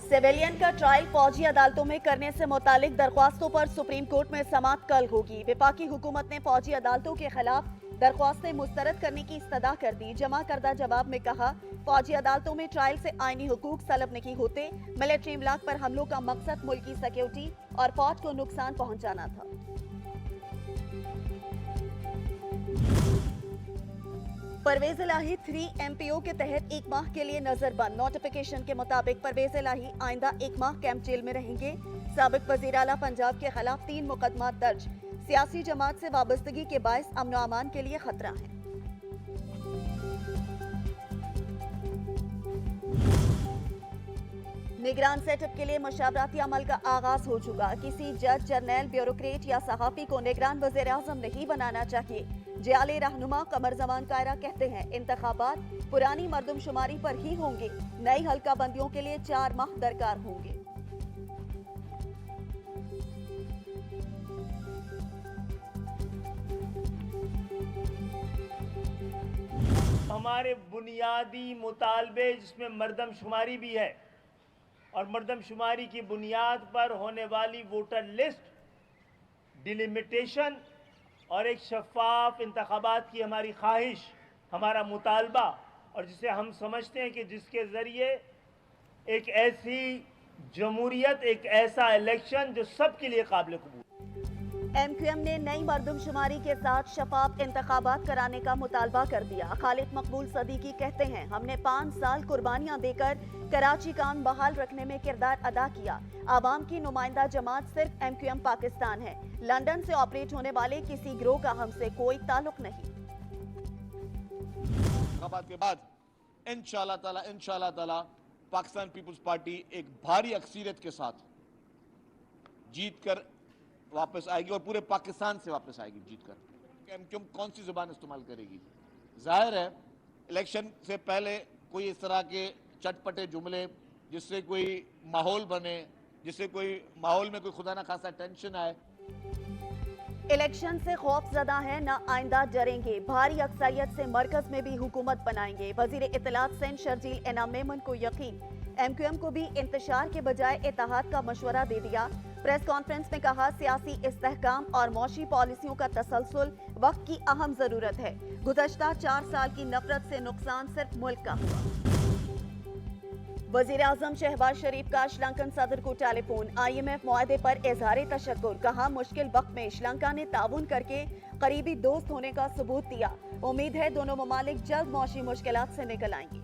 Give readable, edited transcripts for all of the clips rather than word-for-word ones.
Civilian का trial फौजी अदालतों में करने से मुतालिक दरख्वास्तों पर सुप्रीम कोर्ट में समाअत कल होगी। वफाकी हुकूमत ने फौजी अदालतों के खिलाफ दरख्वास्तें मुस्तरद करने की इस्तदा कर दी। जमा करदा जवाब में कहा, फौजी अदालतों में ट्रायल से आईनी हुकूक तलब नहीं होते। मिलिट्री इमलाक पर हमलों का मकसद मुल्की सिक्योरिटी और फौज को नुकसान पहुंचाना था। परवेज इलाही 3 MPO के तहत 1 माह के लिए नजरबंद। नोटिफिकेशन के मुताबिक परवेज इलाही आइंदा 1 माह कैंप जेल में रहेंगे। साबिक वजीर आला पंजाब के खिलाफ 3 मुकदमा दर्ज। सियासी जमात से वाबस्तगी के बायस अमन अमान के लिए खतरा है। निगरान सेटअप के लिए मशावराती अमल का आगाज हो चुका। किसी जज, जर्नल, ब्यूरोक्रेट या सहाफी को निगरान वज़ीर आज़म नहीं बनाना चाहिए। जियाली रहनुमा कमर जमान कायरा कहते हैं, इंतखाबात पुरानी मर्दमशुमारी पर ही होंगे। नई हल्का बंदियों के लिए 4 माह दरकार होंगे। हमारे बुनियादी मुतालबे जिसमें मर्दमशुमारी भी है और मर्दमशुमारी की बुनियाद पर होने वाली वोटर लिस्ट, डिलिमिटेशन और एक शफाफ इंतखाबात की हमारी ख्वाहिश, हमारा मुतालबा, और जिसे हम समझते हैं कि जिसके ज़रिए एक ऐसी जमहूरियत, एक ऐसा इलेक्शन जो सबके लिए काबिल कबूल। MQM ने नई मर्दमशुमारी के साथ शफाफ इंतखाबात कराने का मुतालबा कर दिया। खालिद मकबूल सदीकी कहते हैं, हमने 5 साल कुर्बानियां देकर कराची कान बहाल रखने में किरदार अदा किया। आवाम की नुमाइंदा जमात सिर्फ MQM पाकिस्तान है। लंदन से ऑपरेट होने वाले किसी गिरोह का हमसे कोई ताल्लुक नहीं। के बाद इंशाअल्लाह ताला पाकिस्तान पीपुल्स पार्टी एक भारी अक्सीरियत के साथ जीत कर वापस आएगी और पूरे पाकिस्तान से वापस आएगी जीत कर। MQM कौन सी जुबान इस्तेमाल करेगी? जाहिर है इलेक्शन से पहले कोई इस तरह के चटपटे जुमले जिससे कोई माहौल बने, जिससे कोई माहौल में कोई खुदा ना खासा टेंशन आए। इलेक्शन से खौफजदा है, न आइंदा डरेंगे। भारी अक्सरियत से मरकज में भी हुकूमत बनाएंगे। वजीर इत्तलात सिंध शर्जील इनाम मेमन को यकीन। MQM को भी इंतशार के बजाय इत्तेहाद का मशवरा दे दिया। प्रेस कॉन्फ्रेंस में कहा, सियासी इस्तेहकाम और मौशी पॉलिसियों का तसलसल वक्त की अहम जरूरत है। गुज़श्ता 4 साल की नफरत से नुकसान सिर्फ मुल्क का हुआ। वजीर आजम शहबाज शरीफ का श्रीलंकन सदर को टेलीफोन। IMF मुआहदे पर इजहार तशक्कुर। कहा, मुश्किल वक्त में श्रीलंका ने ताउन करके करीबी दोस्त होने का सबूत दिया। उम्मीद है दोनों ममालिक जल्द मौशी मुश्किलात से निकल आएंगी।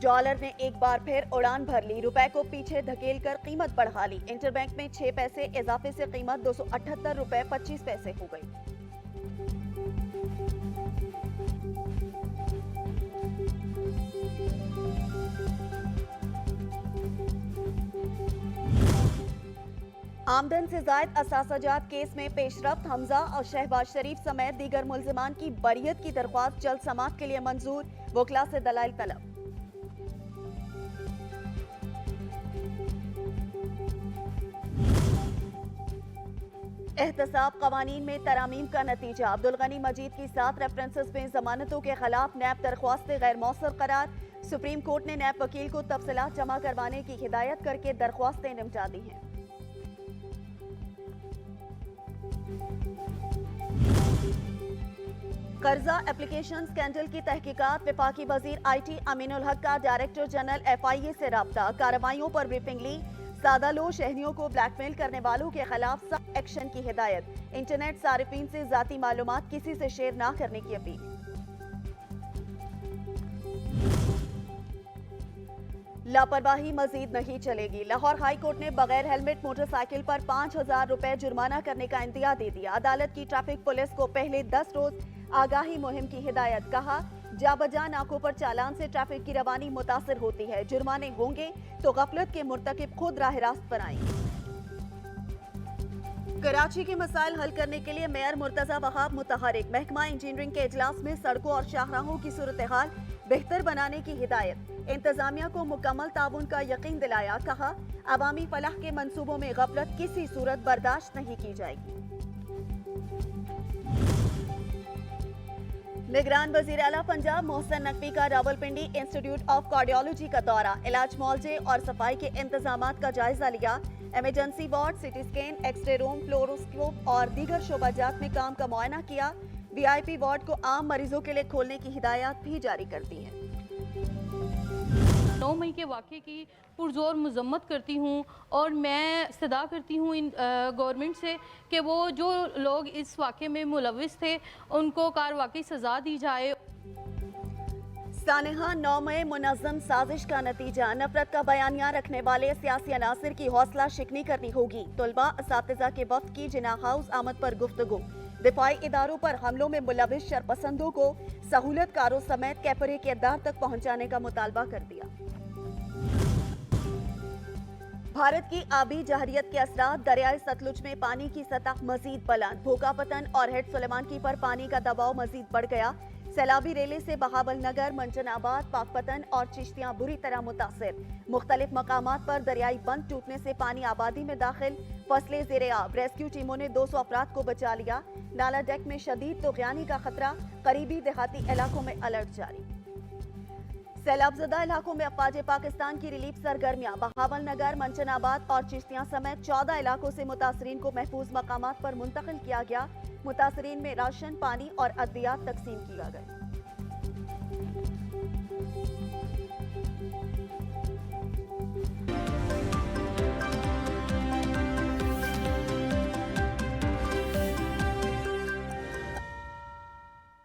डॉलर ने एक बार फिर उड़ान भर ली। रुपए को पीछे धकेलकर कीमत बढ़ा ली। इंटरबैंक में 6 पैसे इजाफे से कीमत 278 रुपए 25 पैसे हो गई। आमदन से जायद असासाजात केस में पेशरफ्त। हमजा और शहबाज शरीफ समेत दीगर मुल्जिमान की बरियत की दरख्वास्त जल्द समाअत के लिए मंजूर। वकला से दलाइल तलब। एहतसाब कवानीन में तरामीम का नतीजा। अब्दुल गनी मजीद की 7 रेफरेंसेस में जमानतों के खिलाफ नैब दरख्वास्तें गैर मौसर करार। सुप्रीम कोर्ट ने नैब वकील को तफसीलात जमा करवाने की हिदायत करके दरख्वास्तें निपटा दी हैं। कर्जा एप्लीकेशन स्कैंडल की तहकीकात। वफाकी वजीर IT अमीनुल हक का डायरेक्टर जनरल FIA से राब्ता। कार्रवाइयों पर ब्रीफिंग ली। सादा लो शहरियों को ब्लैकमेल करने वालों के खिलाफ सख्त एक्शन की हिदायत। इंटरनेट सारिफीन से जाती मालूमात किसी से शेयर ना करने की अपील। लापरवाही मजीद नहीं चलेगी। लाहौर हाई कोर्ट ने बगैर हेलमेट मोटरसाइकिल पर 5000 रुपए जुर्माना करने का इंतहा दे दिया। अदालत की ट्रैफिक पुलिस को पहले 10 रोज आगाही मुहिम की हिदायत। कहा, जाबजा नाकों पर चालान से ट्रैफिक की रवानी मुतासिर होती है। जुर्माने होंगे तो गफलत के मुर्तकिब खुद राह रास्त पर आएंगे। कराची के मसाइल हल करने के लिए मेयर मुर्तजा वहाब मुतहरिक। महकमा इंजीनियरिंग के इजलास में सड़कों और शाहराहों की सूरत हाल बेहतर बनाने की हिदायत। इंतजामिया को मुकम्मल ताउन का यकीन दिलाया। कहा, अवामी फलाह के मंसूबों में गफलत किसी सूरत बर्दाश्त नहीं की जाएगी। निगरान वजीर आला पंजाब मोहसिन नकवी का रावलपिंडी इंस्टीट्यूट ऑफ कार्डियोलॉजी का दौरा, इलाज मुआवजे और सफाई के इंतजामात का जायजा लिया। Emergency ward, CT scan, X-ray room, fluoroscope और दीगर शोबाजात में काम का मुआयना किया। वीआईपी वार्ड को आम मरीजों के लिए खोलने की हिदायत भी जारी कर दी है। 9 मई के वाक़े की पुरजोर मजम्मत करती हूँ और मैं इस्तदा करती हूँ इन गवर्नमेंट से कि वो जो लोग इस वाक़े में मुलविस थे उनको कारवाकई सज़ा दी जाए। सानेहा 9 मई मुनज़्ज़म साजिश का नतीजा, नफरत का बयानिया रखने वाले सियासी अनासिर की हौसला शिकनी करनी होगी। तलबा असातिज़ा के वफ्द की जिना हाउस आमद पर गुफ्तगू, दिफाई इदारों पर हमलों में मुलविस शरपसंदों को सहूलतकारों समेत कैफरे के दार तक पहुँचाने का मुतालबा कर दिया। भारत की आबी जहरियत के असरात, दरियाई सतलुज में पानी की सतह मजीद बुलंद, भोकापतन और हेड सुलेमान पर पानी का दबाव मजीद बढ़ गया। सैलाबी रेले से बहावल नगर, मंजनाबाद, पाकपतन और चिश्तियां बुरी तरह मुतासिर। मुख्तलिफ मकामात पर दरियाई बंद टूटने से पानी आबादी में दाखिल, फसलें ज़ेरे आब। रेस्क्यू टीमों ने 200 अफराद को बचा लिया। नाला डेक में शदीद तूफ़ानी का खतरा, करीबी देहाती इलाकों में अलर्ट जारी। सैलाबज़दा इलाकों में अफवाज पाकिस्तान की रिलीफ सरगर्मियां, बहावल नगर, मंचनाबाद और चिश्तियां समेत 14 इलाकों से मुतासरीन को महफूज मकामात पर मुंतकिल किया गया। मुतासरीन में राशन, पानी और अद्वियात तकसीम किया गया।